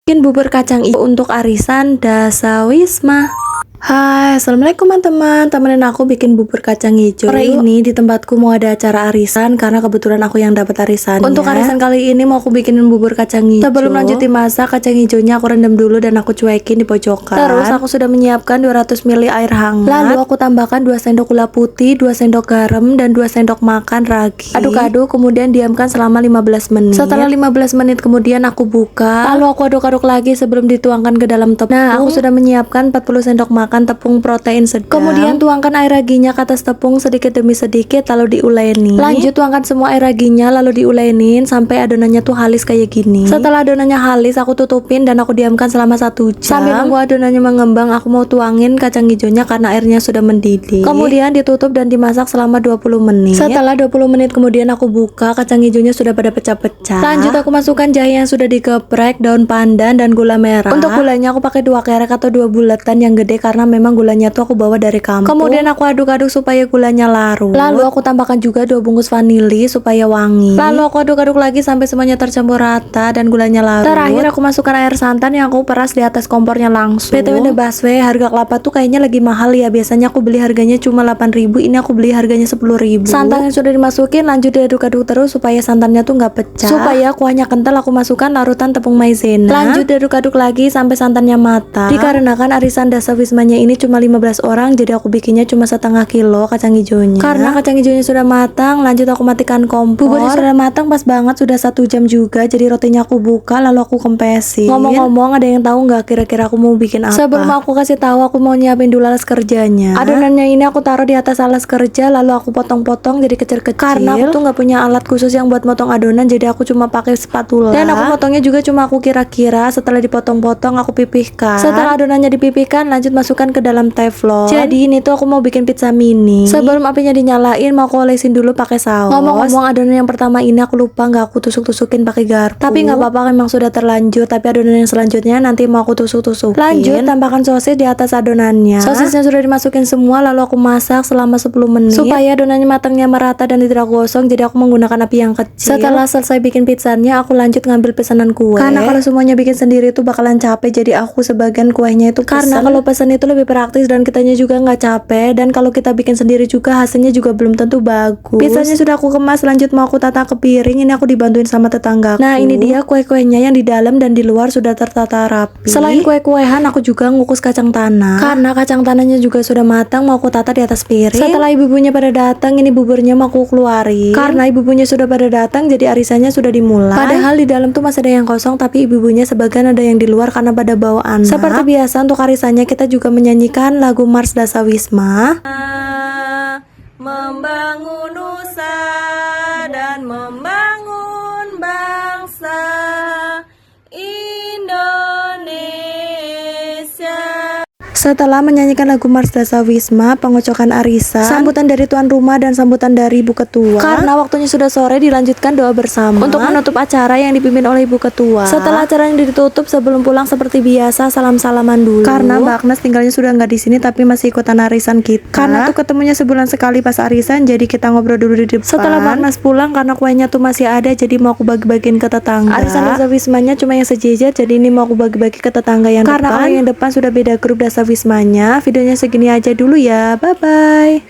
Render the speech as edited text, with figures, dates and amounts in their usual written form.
Bikin bubur kacang hijau untuk arisan Dasawisma. Hai, assalamualaikum teman-teman. Temenin aku bikin bubur kacang hijau. Sore ini di tempatku mau ada acara arisan karena kebetulan aku yang dapat arisannya. Untuk arisan kali ini mau aku bikinin bubur kacang hijau. Sebelum lanjut dimasak, kacang hijaunya aku rendam dulu dan aku cuekin di pojokan. Terus aku sudah menyiapkan 200 ml air hangat. Lalu aku tambahkan 2 sendok gula putih, 2 sendok garam dan 2 sendok makan ragi. Aduk-aduk kemudian diamkan selama 15 menit. Setelah 15 menit kemudian aku buka. Lalu aku aduk-aduk lagi sebelum dituangkan ke dalam tepung. Nah, aku sudah menyiapkan 40 sendok makan tepung protein sedang. Kemudian tuangkan air raginya ke atas tepung sedikit demi sedikit lalu diuleni. Lanjut tuangkan semua air raginya lalu diulenin sampai adonannya tuh halus kayak gini. Setelah adonannya halus aku tutupin dan aku diamkan selama 1 jam. Sambil nunggu adonannya mengembang aku mau tuangin kacang hijaunya karena airnya sudah mendidih. Kemudian ditutup dan dimasak selama 20 menit. Setelah 20 menit kemudian aku buka, kacang hijaunya sudah pada pecah-pecah. Lanjut aku masukkan jahe yang sudah digeprek, daun pandan dan gula merah. Untuk gulanya aku pakai 2 kerek atau 2 bulatan yang gede karena memang gulanya tuh aku bawa dari kampung. Kemudian aku aduk-aduk supaya gulanya larut. Lalu aku tambahkan juga 2 bungkus vanili supaya wangi. Lalu aku aduk-aduk lagi sampai semuanya tercampur rata dan gulanya larut. Terakhir aku masukkan air santan yang aku peras di atas kompornya langsung. BTW The Busway, harga kelapa tuh kayaknya lagi mahal ya. Biasanya aku beli harganya cuma 8.000, ini aku beli harganya 10.000. Santan yang sudah dimasukin lanjut diaduk-aduk terus supaya santannya tuh nggak pecah. Supaya kuahnya kental aku masukkan larutan tepung maizena. Lanjut diaduk-aduk lagi sampai santannya matang. Dikarenakan arisan Dasawismanya ini cuma 15 orang, jadi aku bikinnya cuma setengah kilo kacang hijaunya. Karena kacang hijaunya sudah matang, lanjut aku matikan kompor. Buburnya sudah matang pas banget, sudah 1 jam juga. Jadi rotinya aku buka lalu aku kempesin. Ngomong-ngomong, ada yang tahu nggak kira-kira aku mau bikin apa? Sebelum aku kasih tahu, aku mau nyiapin dulu alas kerjanya. Adonannya ini aku taruh di atas alas kerja lalu aku potong-potong jadi kecil-kecil. Karena aku tuh nggak punya alat khusus yang buat motong adonan, jadi aku cuma pakai spatula. Dan aku potongnya juga cuma aku kira-kira. Setelah dipotong-potong aku pipihkan. Setelah adonannya dipipihkan, lanjut masukkan ke dalam teflon. Jadi ini tuh aku mau bikin pizza mini. Sebelum apinya dinyalain mau aku olesin dulu pakai saus. Ngomong-ngomong, adonan yang pertama ini aku lupa nggak aku tusuk-tusukin pakai garpu. Tapi nggak apa-apa, memang sudah terlanjur. Tapi adonan yang selanjutnya nanti mau aku tusuk-tusukin. Lanjut tambahkan sosis di atas adonannya. Sosisnya sudah dimasukin semua lalu aku masak selama 10 menit supaya adonannya matangnya merata dan tidak gosong. Jadi aku menggunakan api yang kecil. Setelah selesai bikin pizzanya, aku lanjut ngambil pesanan kue. Karena kalau semuanya bikin sendiri tuh bakalan capek. Jadi aku sebagian kuenya itu pesen. Karena kalau pesan itu lebih praktis dan kitanya juga nggak capek, dan kalau kita bikin sendiri juga hasilnya juga belum tentu bagus. Pizzanya sudah aku kemas, lanjut mau aku tata ke piring. Ini aku dibantuin sama tetanggaku. Nah ini dia kue-kuenya yang di dalam dan di luar sudah tertata rapi. Selain kue-kuehan aku juga ngukus kacang tanah. Karena kacang tanahnya juga sudah matang, mau aku tata di atas piring. Setelah ibu-ibunya pada datang, ini buburnya mau aku keluarin. Karena ibu-ibunya sudah pada datang, jadi arisannya sudah dimulai. Padahal di dalam tuh masih ada yang kosong, tapi ibu-ibunya sebagian ada yang di luar karena pada bawa anak. Seperti biasa untuk arisannya kita juga menyanyikan lagu Mars Dasawisma. Membangun nusa dan membangun bangsa Indonesia. Setelah menyanyikan lagu Mars Dasawisma, pengocokan arisan, sambutan dari tuan rumah dan sambutan dari ibu ketua. Karena waktunya sudah sore, dilanjutkan doa bersama untuk menutup acara yang dipimpin oleh ibu ketua. Setelah acaranya ditutup, sebelum pulang seperti biasa salam-salaman dulu. Karena Mbak Agnes tinggalnya sudah nggak di sini tapi masih ikutan arisan kita. Karena tuh ketemunya sebulan sekali pas arisan, jadi kita ngobrol dulu di depan. Setelah Mbak Agnes pulang, karena kuenya tuh masih ada, jadi mau aku bagi-bagiin ke tetangga. Arisan Dasawismanya cuma yang sejejer, jadi ini mau aku bagi-bagi ke tetangga yang depan. Karena kalau yang depan sudah beda grup Dasawismanya. Videonya segini aja dulu ya, bye bye.